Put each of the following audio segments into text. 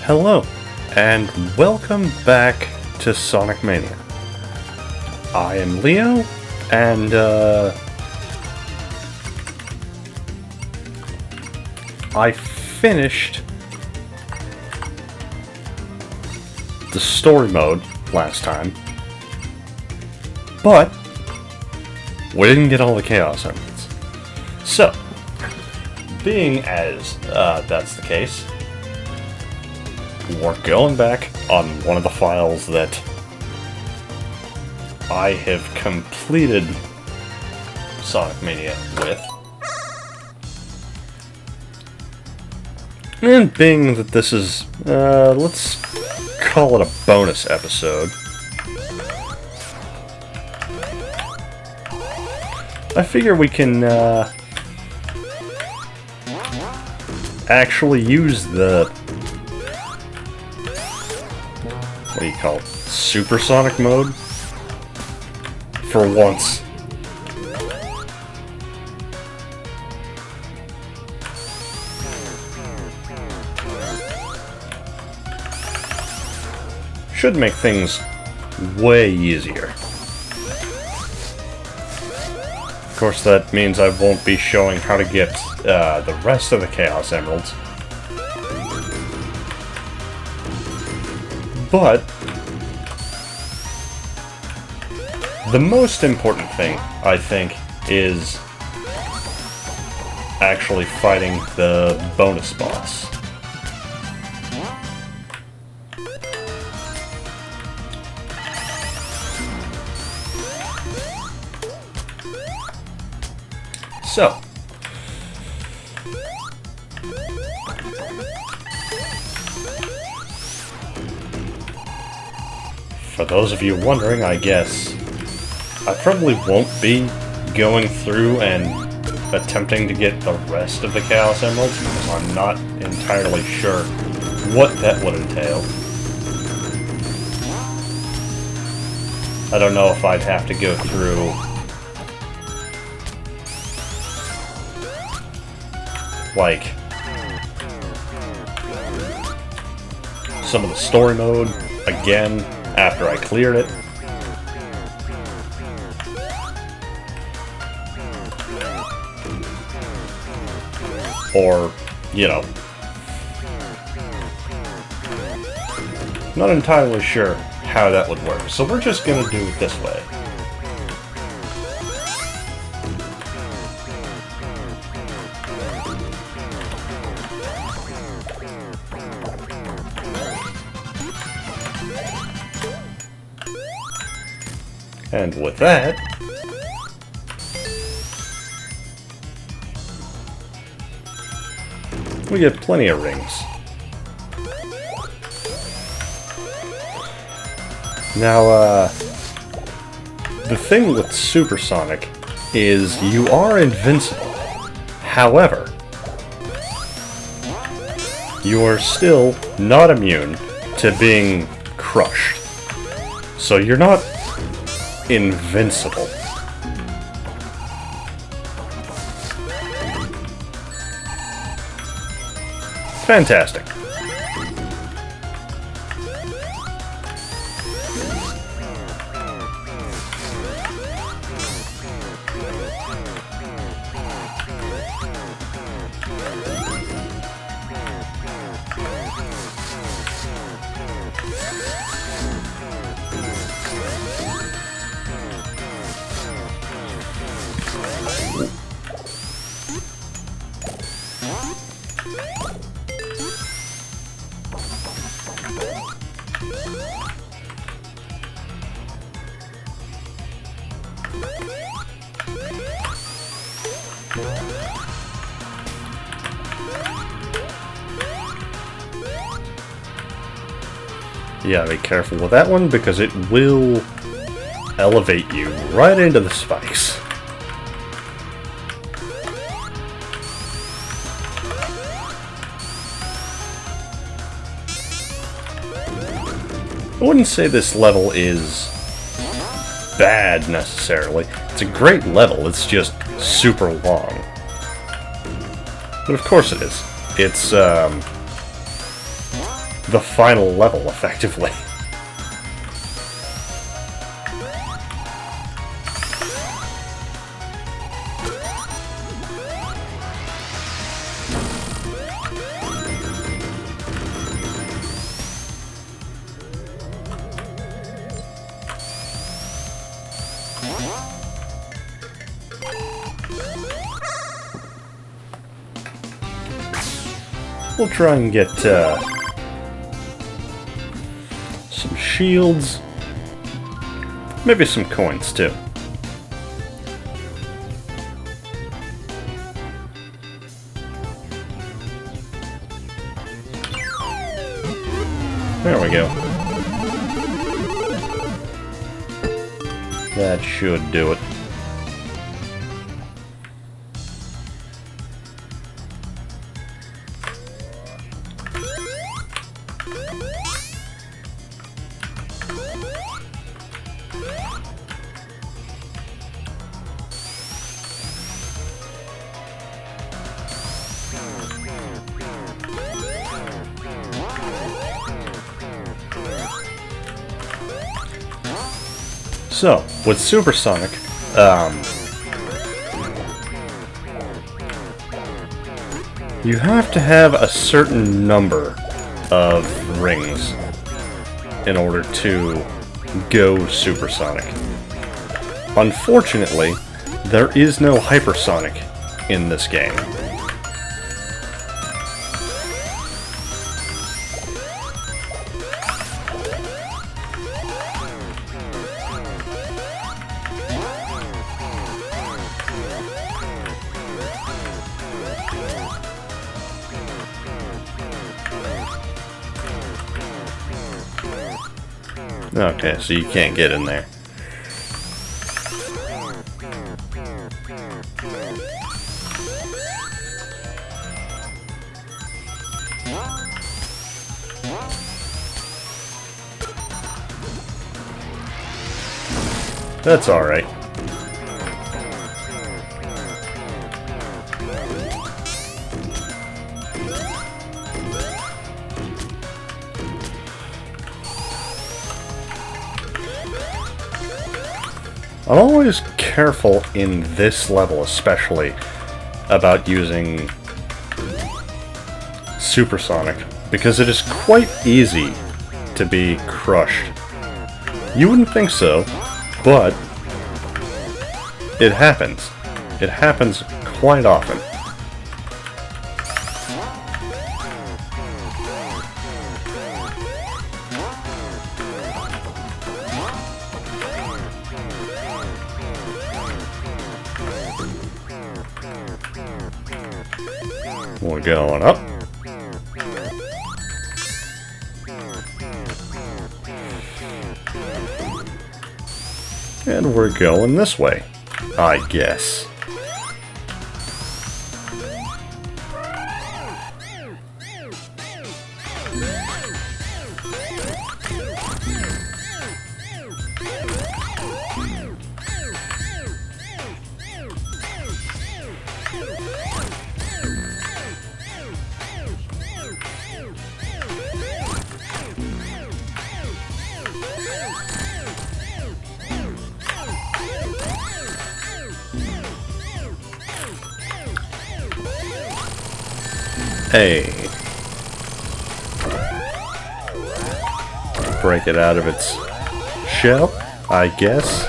Hello, and welcome back to Sonic Mania. I am Leo, and I finished the story mode last time, but we didn't get all the Chaos Emeralds. So, being as that's the case, we're going back on one of the files that I have completed Sonic Mania with. And being that this is, let's call it a bonus episode, I figure we can actually use the, what do you call it, supersonic mode for once. Should make things way easier. Of course, that means I won't be showing how to get the rest of the Chaos Emeralds. But the most important thing, I think, is actually fighting the bonus boss. So, for those of you wondering, I guess, I probably won't be going through and attempting to get the rest of the Chaos Emeralds, because I'm not entirely sure what that would entail. I don't know if I'd have to go through like some of the story mode again after I cleared it, or, you know, not entirely sure how that would work, so we're just gonna do it this way. And with that, we get plenty of rings. Now, the thing with Supersonic is you are invincible. However, you are still not immune to being crushed. So you're not invincible. Fantastic. Yeah, be careful with that one, because it will elevate you right into the spikes. I wouldn't say this level is bad, necessarily. It's a great level, it's just super long. But of course it is. It's the final level, effectively. We'll try and get some shields, maybe some coins too. There we go. That should do it. So, with Supersonic, you have to have a certain number of rings in order to go supersonic. Unfortunately, there is no hypersonic in this game. Okay, so you can't get in there. That's alright. I'm always careful in this level especially about using Supersonic because it is quite easy to be crushed. You wouldn't think so, but it happens. It happens quite often. We're going up. And we're going this way, I guess. Hey. Break it out of its shell, I guess.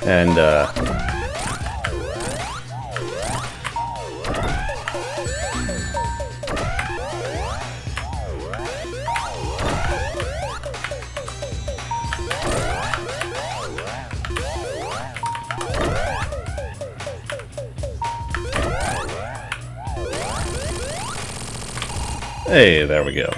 And, hey, there we go.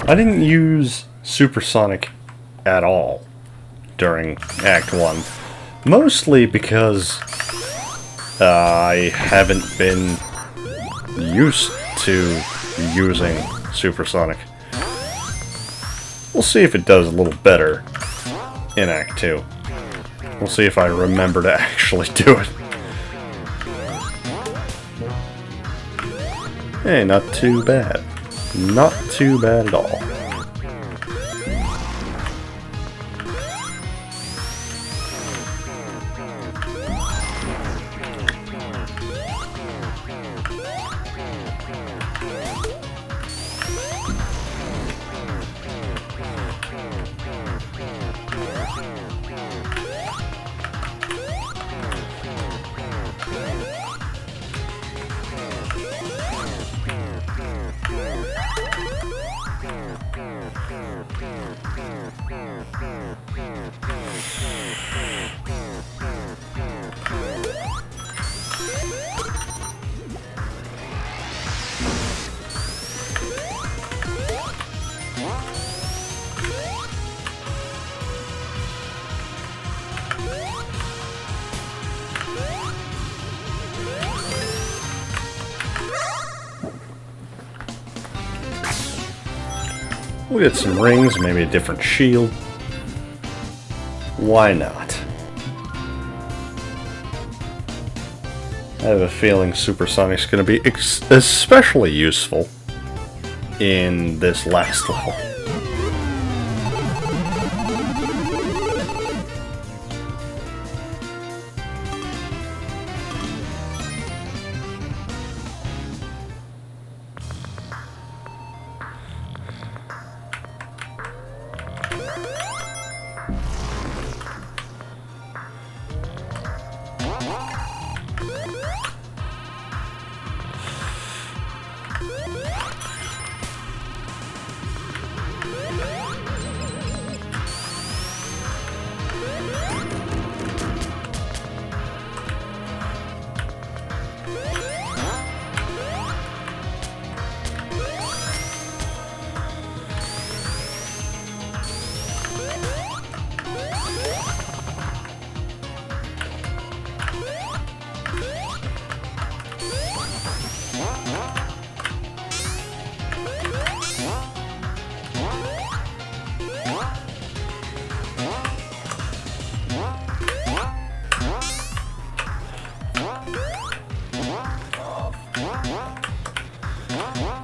I didn't use Supersonic at all during Act 1, mostly because I haven't been used to using supersonic. We'll see if it does a little better in Act 2. We'll see if I remember to actually do it. Hey, not too bad. Not too bad at all. We'll get some rings, maybe a different shield. Why not? I have a feeling Supersonic's going to be especially useful in this last level.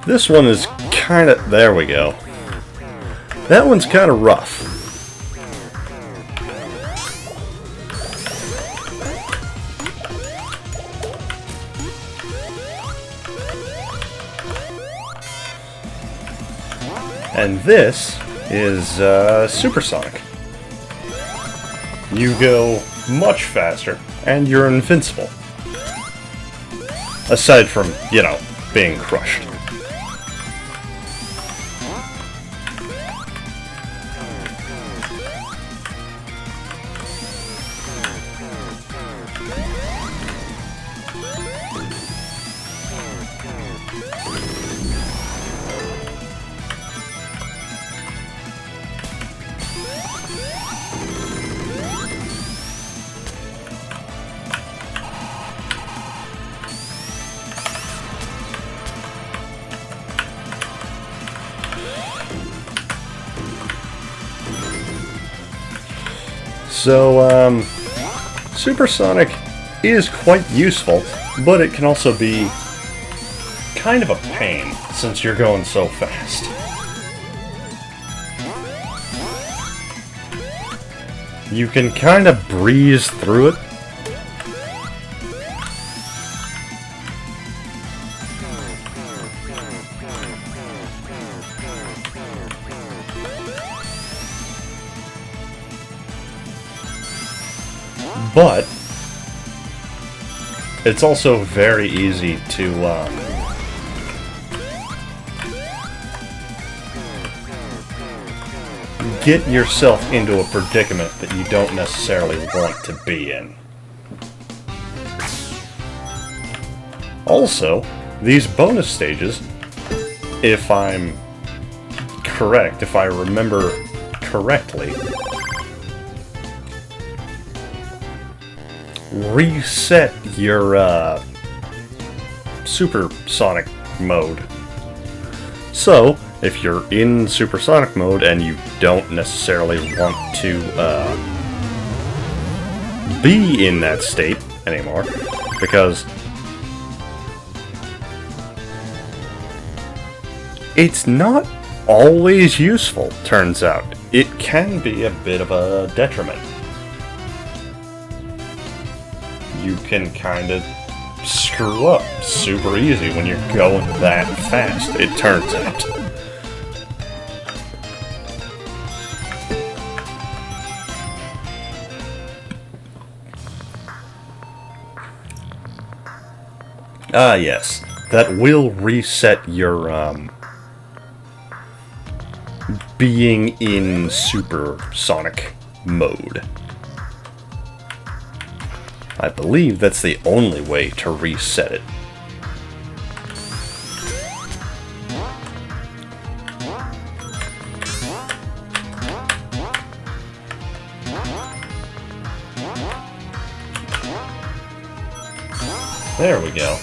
This one is kind of... there we go. That one's kind of rough. And this is Supersonic. You go much faster, and you're invincible. Aside from, you know, being crushed. So, Supersonic is quite useful, but it can also be kind of a pain since you're going so fast. You can kind of breeze through it. But it's also very easy to get yourself into a predicament that you don't necessarily want to be in. Also, these bonus stages, if I'm correct, if I remember correctly, reset your supersonic mode. So, if you're in supersonic mode and you don't necessarily want to be in that state anymore, because it's not always useful, turns out. It can be a bit of a detriment. You can kind of screw up super easy when you're going that fast, it turns out. Ah, yes. That will reset your, being in supersonic mode. I believe that's the only way to reset it. There we go.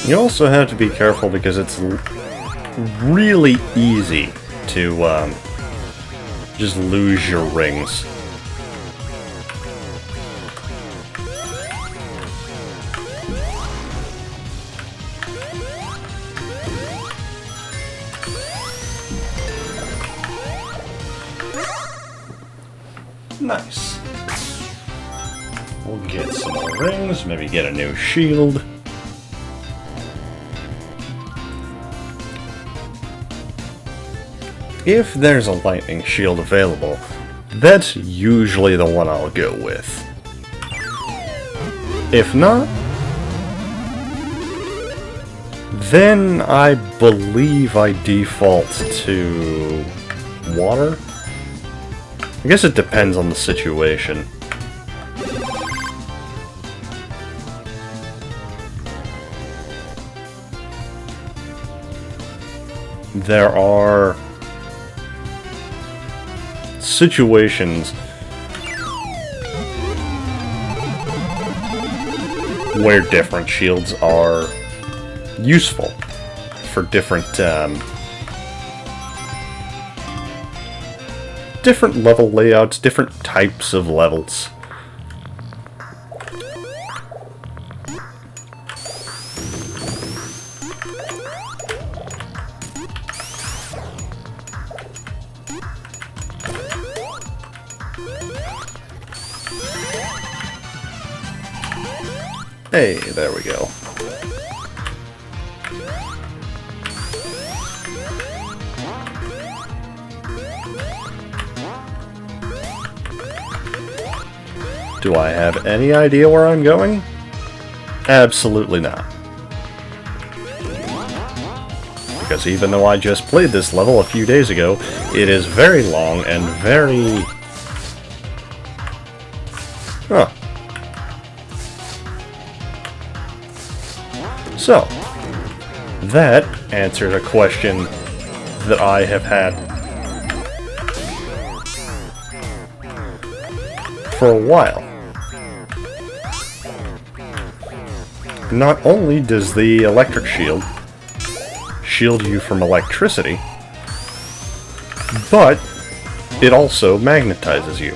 You also have to be careful because it's really easy to just lose your rings. Nice. We'll get some more rings, maybe get a new shield. If there's a lightning shield available, that's usually the one I'll go with. If not, then I believe I default to water. I guess it depends on the situation. There are situations where different shields are useful for different different level layouts, different types of levels. Hey, there we go. Do I have any idea where I'm going? Absolutely not. Because even though I just played this level a few days ago, it is very long and very... Huh. So, that answered a question that I have had for a while. Not only does the electric shield you from electricity, but it also magnetizes you.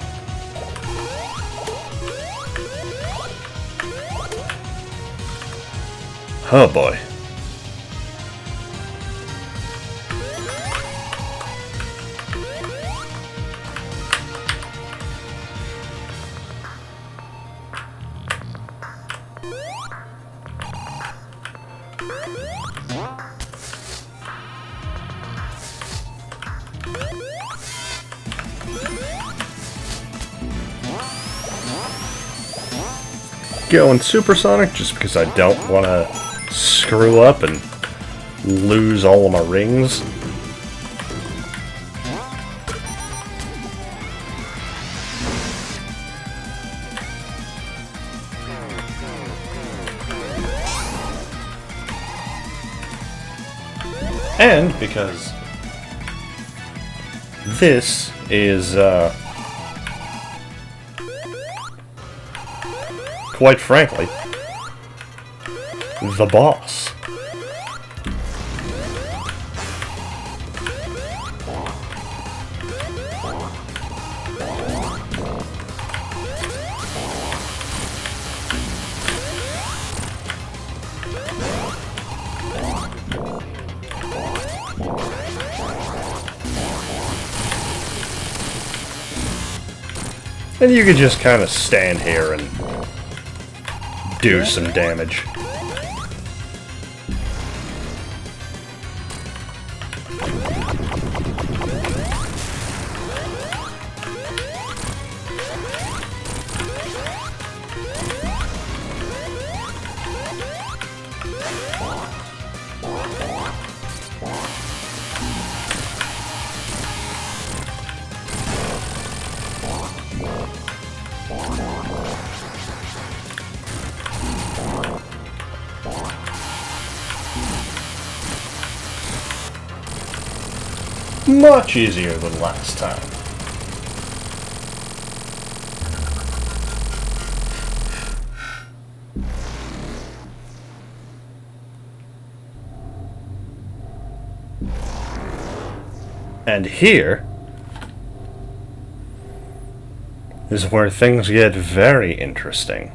Oh boy. Going supersonic just because I don't want to screw up and lose all of my rings. And because this is, quite frankly, the boss. And you can just kind of stand here and do some damage. Much easier than last time. And here is where things get very interesting.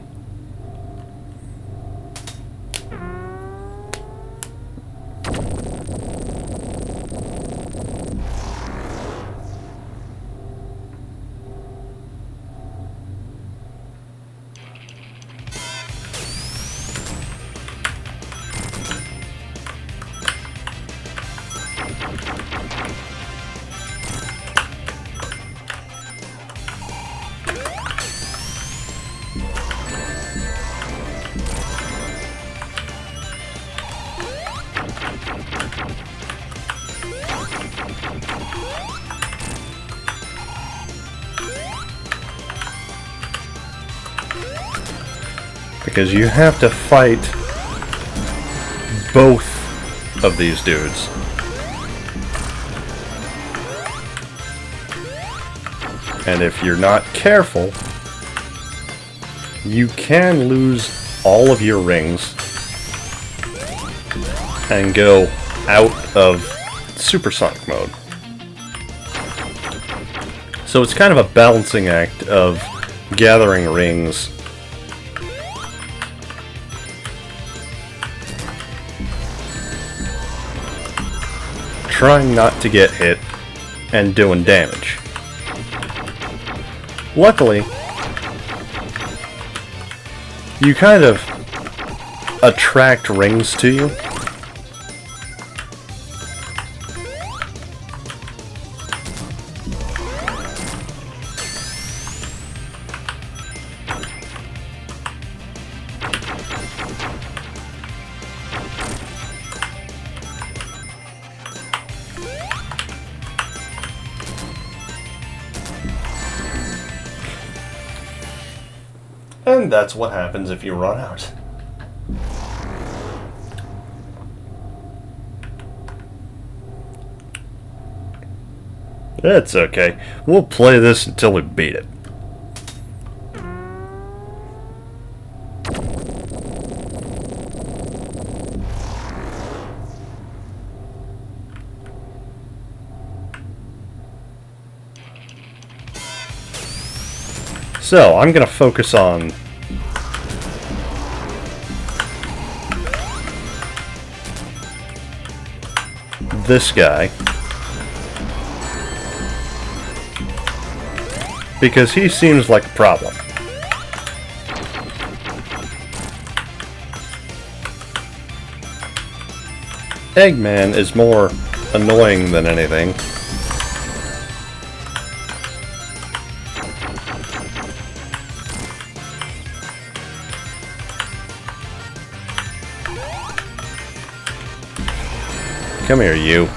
Because you have to fight both of these dudes. And if you're not careful, you can lose all of your rings and go out of supersonic mode. So it's kind of a balancing act of gathering rings trying not to get hit and doing damage. Luckily, you kind of attract rings to you. And that's what happens if you run out. It's okay. We'll play this until we beat it. So, I'm going to focus on this guy, because he seems like a problem. Eggman is more annoying than anything. Come here, you.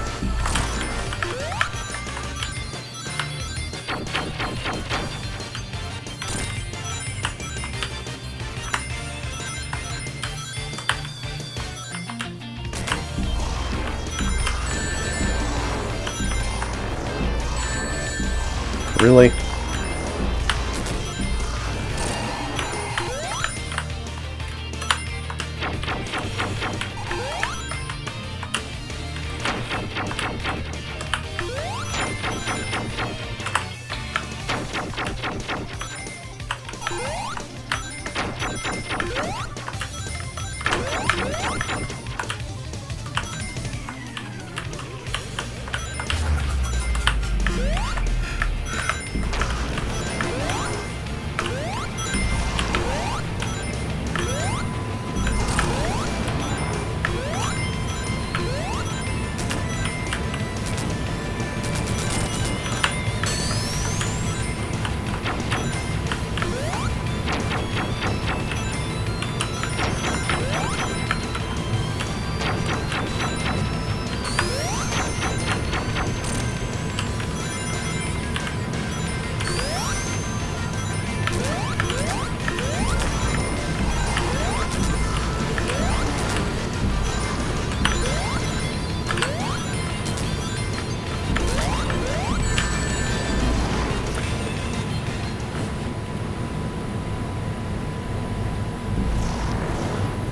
Really?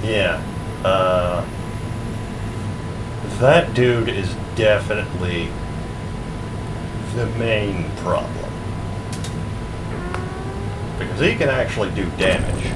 Yeah, that dude is definitely the main problem. Because he can actually do damage.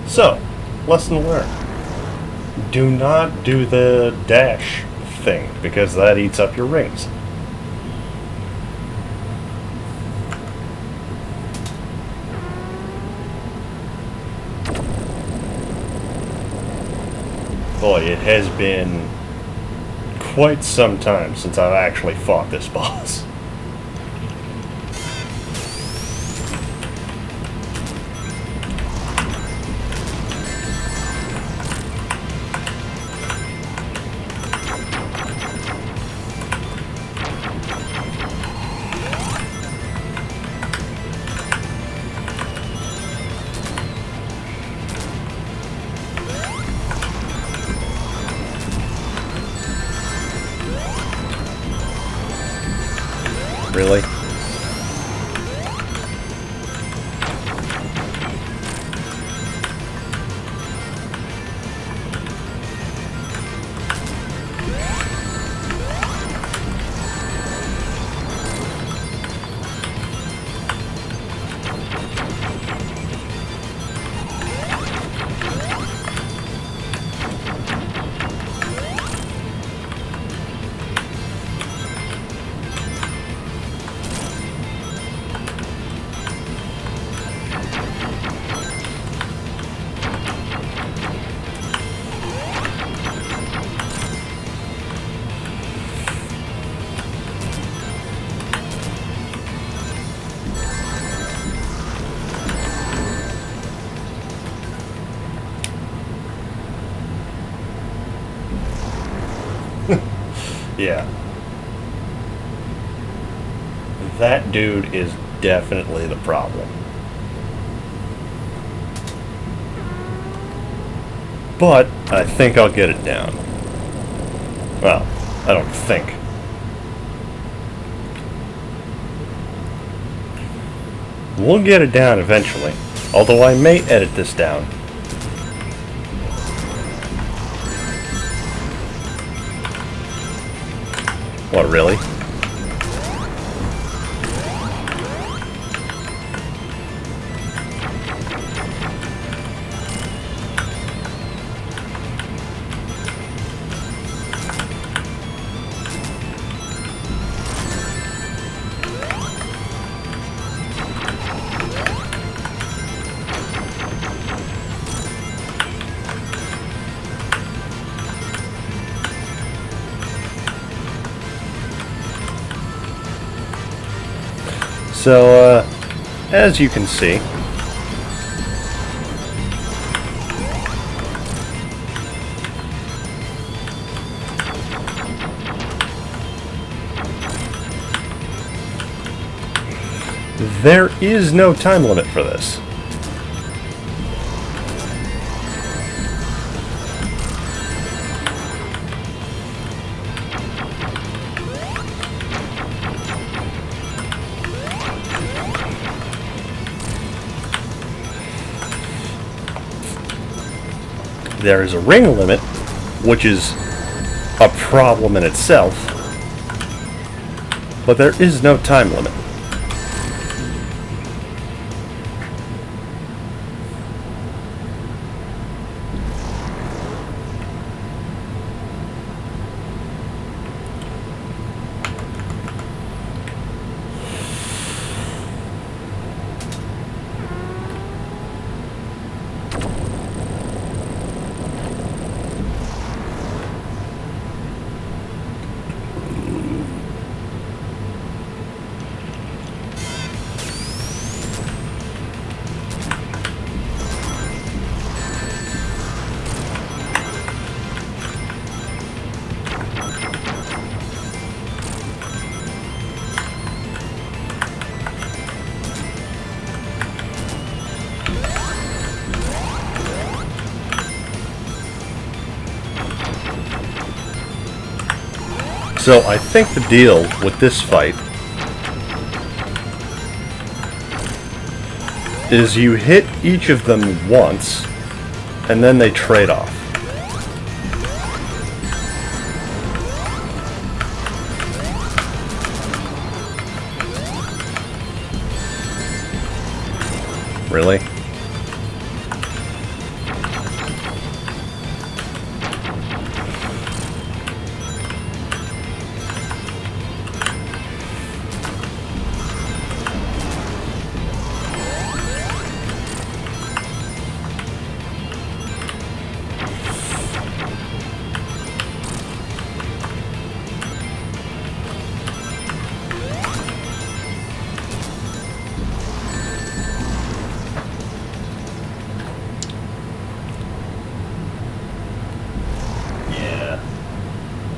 So, lesson learned. Do not do the dash thing, because that eats up your rings. Boy, it has been quite some time since I've actually fought this boss. Really? Yeah. That dude is definitely the problem. But I think I'll get it down. Well, I don't think. We'll get it down eventually, although I may edit this down. What, really? So, as you can see, there is no time limit for this. There is a ring limit, which is a problem in itself, but there is no time limit. So I think the deal with this fight is you hit each of them once, and then they trade off. Really?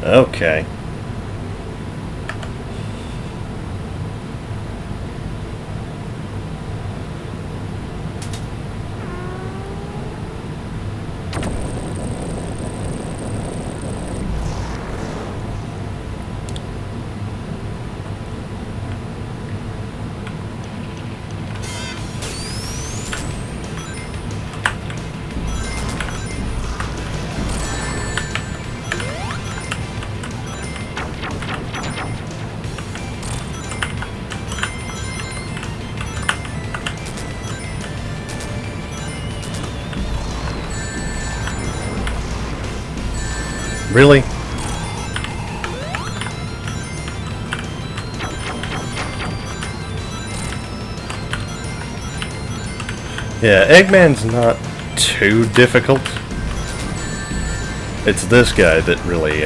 Okay. Really? Yeah, Eggman's not too difficult. It's this guy that really,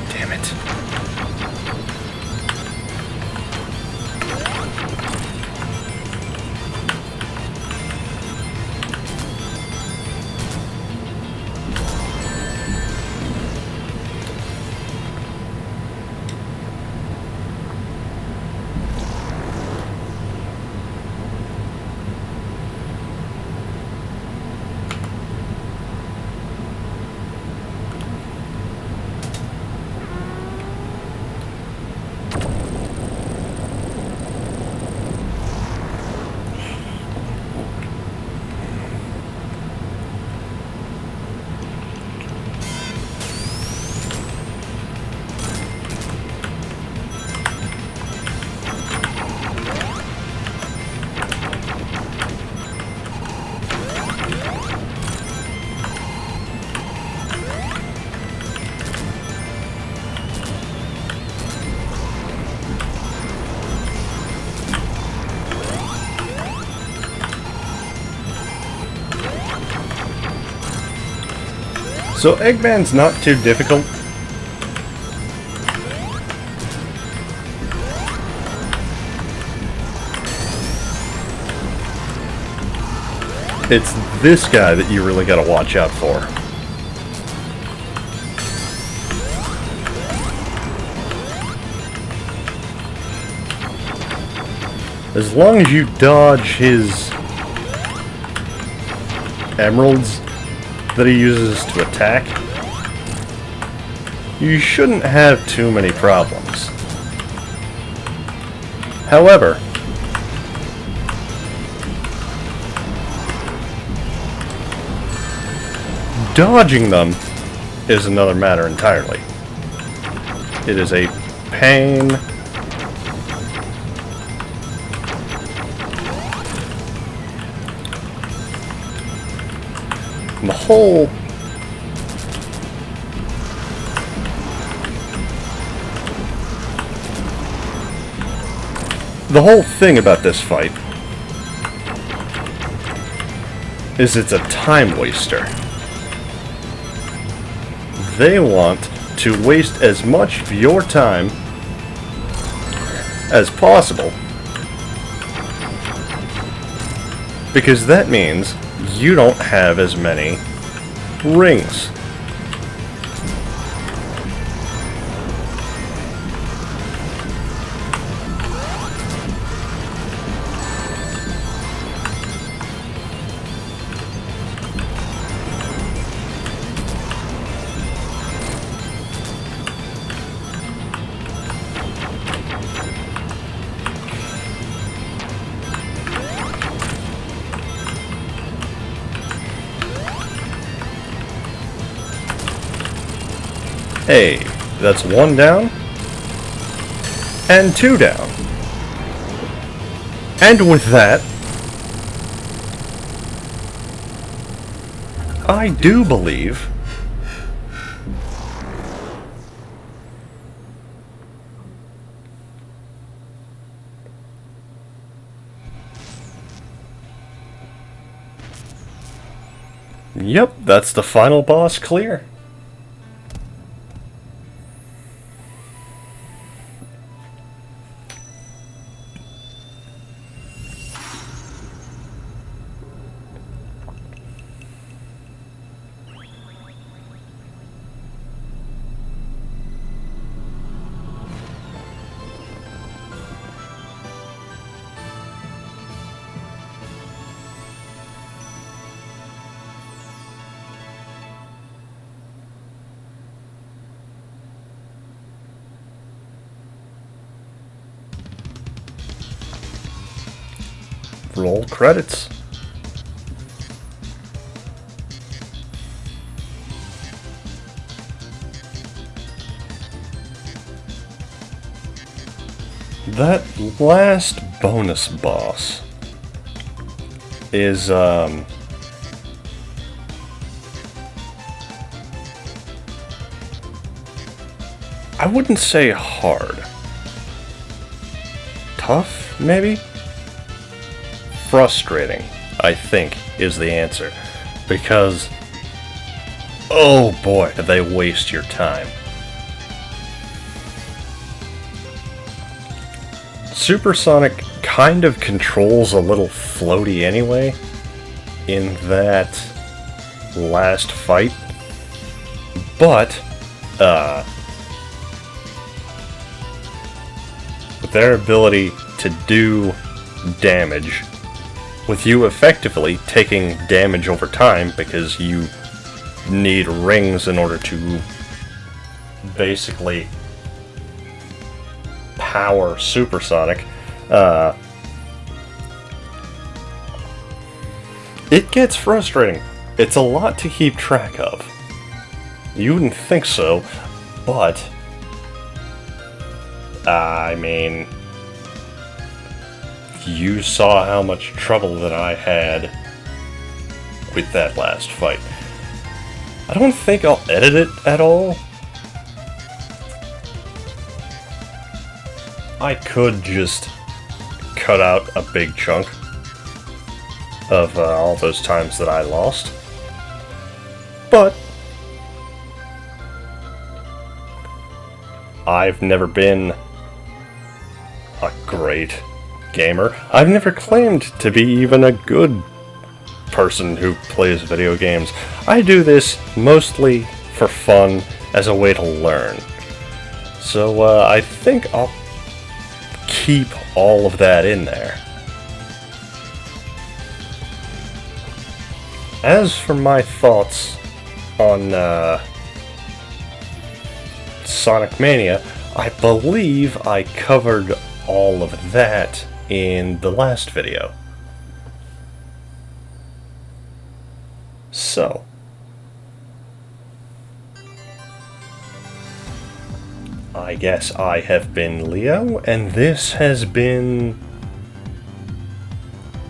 damn it. So Eggman's not too difficult. It's this guy that you really gotta watch out for. As long as you dodge his emeralds that he uses to attack, you shouldn't have too many problems. However, dodging them is another matter entirely. It is a pain. The whole thing about this fight is it's a time waster. They want to waste as much of your time as possible, because that means you don't have as many rings. Hey, that's 1 down, and 2 down. And with that, I do believe yep, that's the final boss clear. Roll credits. That last bonus boss is I wouldn't say hard. Tough, maybe? Frustrating, I think, is the answer. Because, oh boy, do they waste your time. Supersonic kind of controls a little floaty anyway in that last fight, but with their ability to do damage, with you effectively taking damage over time because you need rings in order to basically power Supersonic, it gets frustrating. It's a lot to keep track of. You wouldn't think so, but I mean, you saw how much trouble that I had with that last fight. I don't think I'll edit it at all. I could just cut out a big chunk of all those times that I lost. But I've never been a great gamer. I've never claimed to be even a good person who plays video games. I do this mostly for fun, as a way to learn. So I think I'll keep all of that in there. As for my thoughts on Sonic Mania, I believe I covered all of that in the last video. So, I guess I have been Leo, and this has been,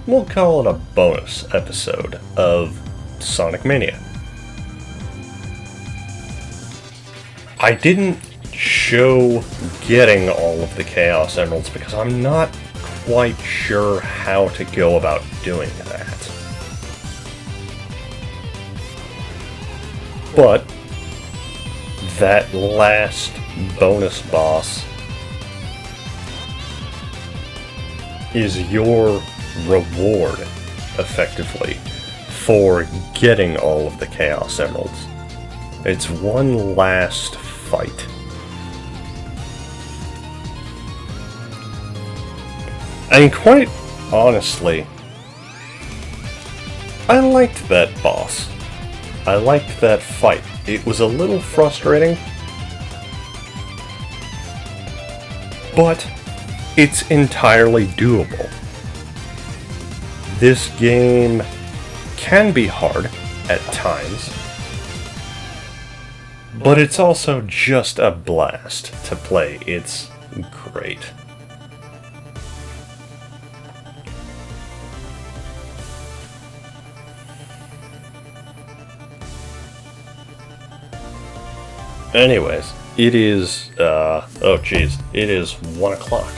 we'll call it a bonus episode of Sonic Mania. I didn't show getting all of the Chaos Emeralds because I'm not quite sure how to go about doing that. But that last bonus boss is your reward, effectively, for getting all of the Chaos Emeralds. It's one last fight. And quite honestly, I liked that boss. I liked that fight. It was a little frustrating, but it's entirely doable. This game can be hard at times, but it's also just a blast to play. It's great. Anyways, it is, oh geez, it is 1 o'clock.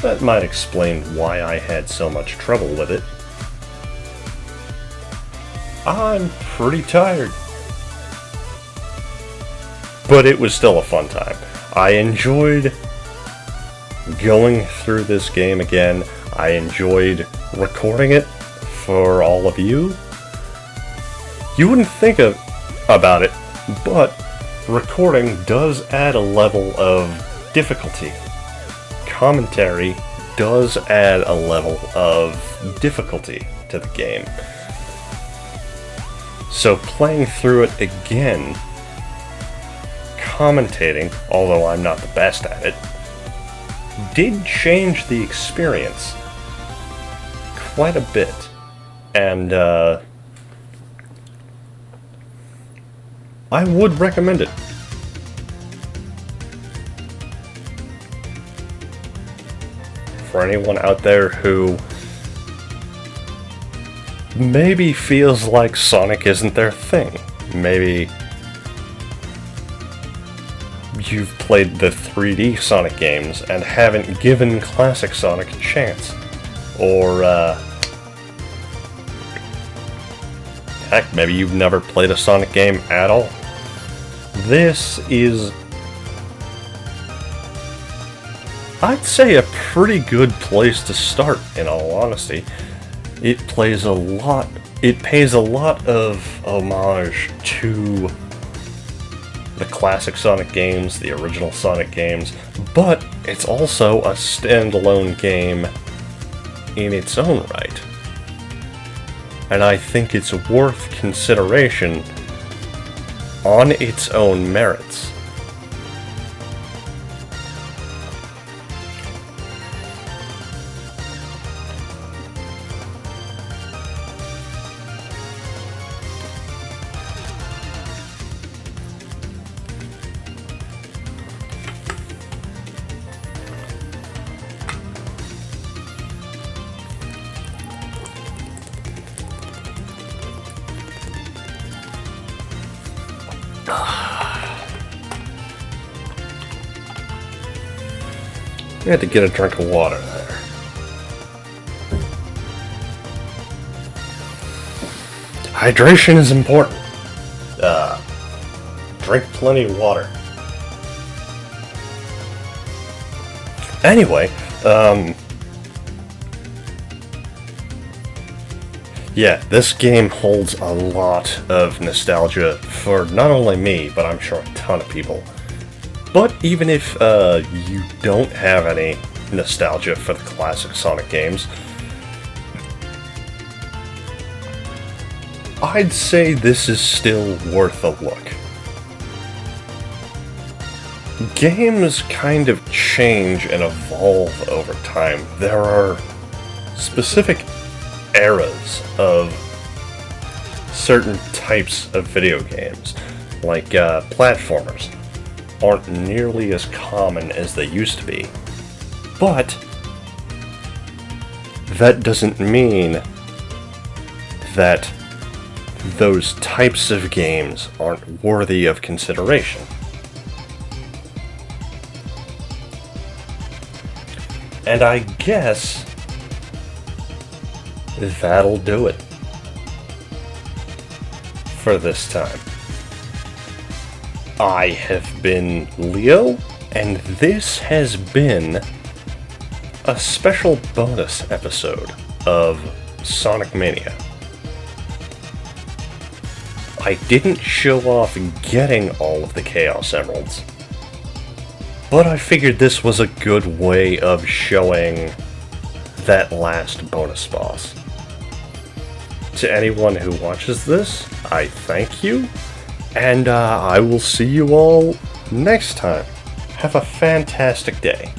That might explain why I had so much trouble with it. I'm pretty tired. But it was still a fun time. I enjoyed going through this game again. I enjoyed recording it for all of you. You wouldn't think about it, but recording does add a level of difficulty. Commentary does add a level of difficulty to the game. So playing through it again, commentating, although I'm not the best at it, did change the experience quite a bit. And I would recommend it. For anyone out there who maybe feels like Sonic isn't their thing. Maybe you've played the 3D Sonic games and haven't given classic Sonic a chance. Or, heck, maybe you've never played a Sonic game at all. This is, I'd say, a pretty good place to start, in all honesty. It pays a lot of homage to the classic Sonic games, the original Sonic games, but it's also a standalone game in its own right. And I think it's worth consideration on its own merits. I had to get a drink of water there. hydration is important. Drink plenty of water. Anyway, yeah, this game holds a lot of nostalgia for not only me, but I'm sure a ton of people. But even if you don't have any nostalgia for the classic Sonic games, I'd say this is still worth a look. Games kind of change and evolve over time. There are specific eras of certain types of video games, like platformers, aren't nearly as common as they used to be. But that doesn't mean that those types of games aren't worthy of consideration. And I guess that'll do it for this time. I have been Leo, and this has been a special bonus episode of Sonic Mania. I didn't show off getting all of the Chaos Emeralds, but I figured this was a good way of showing that last bonus boss. To anyone who watches this, I thank you, and I will see you all next time. Have a fantastic day.